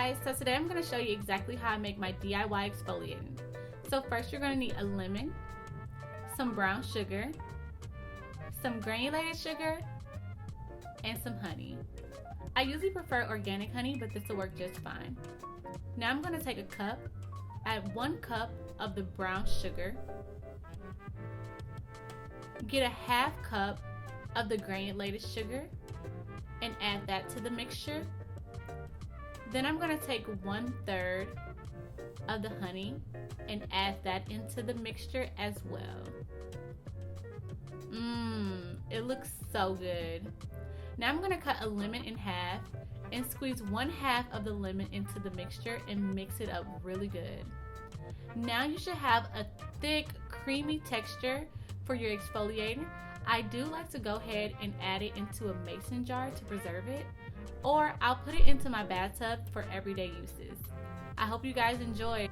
guys, so today I'm going to show you exactly how I make my DIY exfoliating. So first you're going to need a lemon, some brown sugar, some granulated sugar, and some honey. I usually prefer organic honey, but this will work just fine. Now I'm going to take a cup, add 1 cup of the brown sugar, get a 1/2 cup of the granulated sugar, and add that to the mixture. Then I'm going to take 1/3 of the honey and add that into the mixture as well. It looks so good. Now I'm going to cut a lemon in half and squeeze 1/2 of the lemon into the mixture and mix it up really good. Now you should have a thick, creamy texture for your exfoliating. I do like to go ahead and add it into a mason jar to preserve it, or I'll put it into my bathtub for everyday uses. I hope you guys enjoy.